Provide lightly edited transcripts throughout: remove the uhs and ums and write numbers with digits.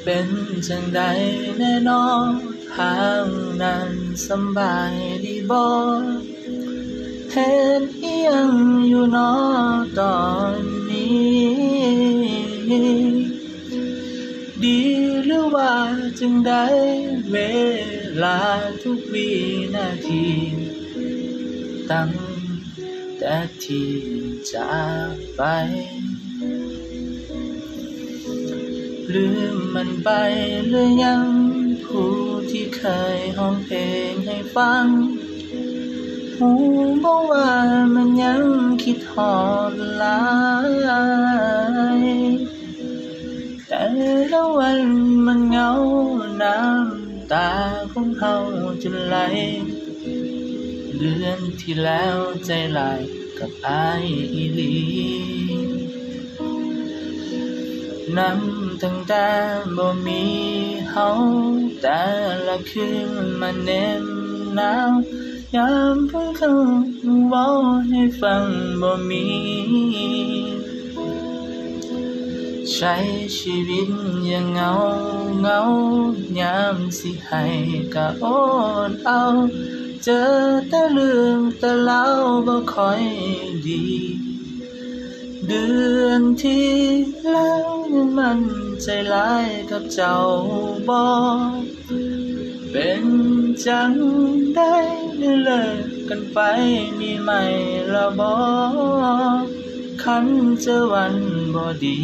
เป็นจังใดแน่นอนทางนั้นสำบายดีบ่เฮ็ดอิหยังอยู่น้อตอนนี้ดีหรือว่าจังใดเวลาทุกวินาทีตั้งแต่ที่จากไปลืมมันไปหรือยังผู้ที่เคยร้องเพลงให้ฟังหูบอกว่ามันยังคิดฮอดหลายแต่ละวันมันเหงาน้ำตาของเฮาจนไหลเดือนที่แล้วใจลายกับอ้ายอีหลีน้ำตั้งแต่บ่มีเฮาแต่ละคืนมันแนมหนาวยามเพิ่งเข้าเว้าให้ฟังบ่มีใช้ชีวิตอย่างเหงายามสิให้ก็อดเอาเจอแต่เรื่องแต่เล่าบ่ค่อยดีเดือนที่แล้วมันใจร้ายกับเจ้าบ่เป็นจังได้เลิกกันไปมีใหม่ละบ่คันเจอวันบ่ดี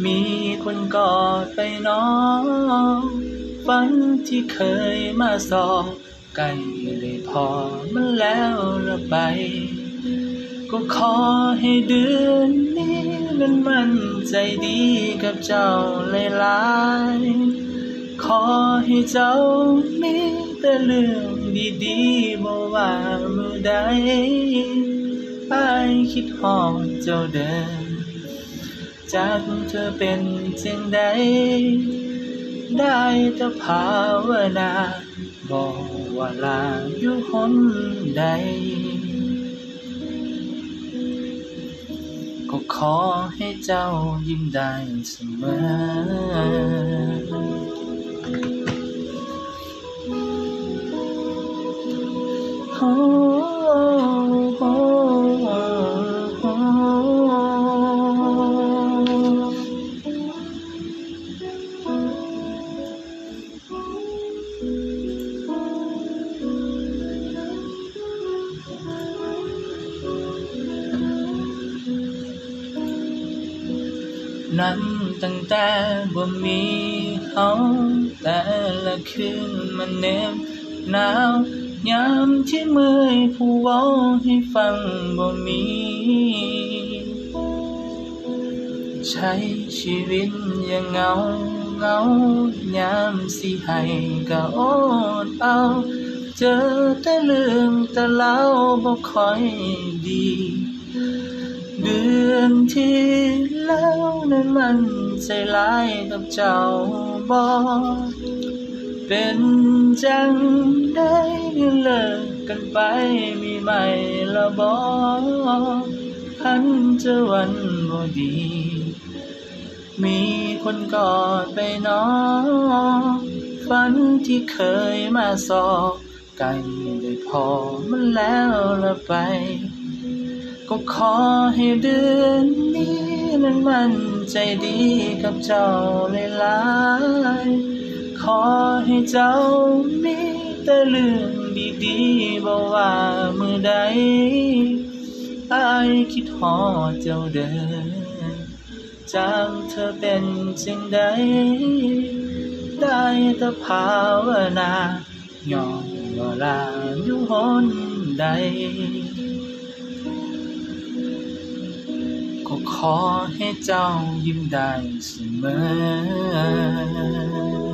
มีคนกอดไปน้องฝันที่เคยมาสอบใกล้ได้พอมันแล้วละไปก็ขอให้เดือนนี้มันใจดีกับเจ้าหลายๆขอให้เจ้ามีแต่เรื่องดีๆบ่ว่ามื้อใดอ้ายคิดฮอดเจ้าเด้อจากเธอเป็นจังใดได้แต่ภาวนาบอกว่าลาอยู่หนใดก็ขอให้เจ้ายิ้มได้เสมนั้นตั้งแต่บ่มีเฮาแต่ละคืนมันแนมหนาวยามที่เมื่อยผู้เว้าให้ฟังบ่มีใช้ชีวิตอย่างเหงายามสิให้ก็อดเอาเจอแต่เรื่องแต่เล่าบ่ค่อยดีเดือนที่แล้วนั้นมันใจร้ายกับเจ้าบ่เป็นจังได้เลิกกันไปมีใหม่ละบ่คันเจอวันบ่ดีมีคนกอดไปน้องฝันที่เคยมาสอบใกล้ได้พอมันแล้วละไปก็ขอให้เดือนนี้มันใจดีกับเจ้าหลายๆขอให้เจ้ามีแต่เรื่องดีๆบ่ว่ามื้อใดอ้ายคิดฮอดเจ้าเด้อจากเธอเป็นจังใดได้แต่ภาวนาย้อนว่าลาอยู่หนใดก็ขอให้เจ้ายิ้มได้เสมอ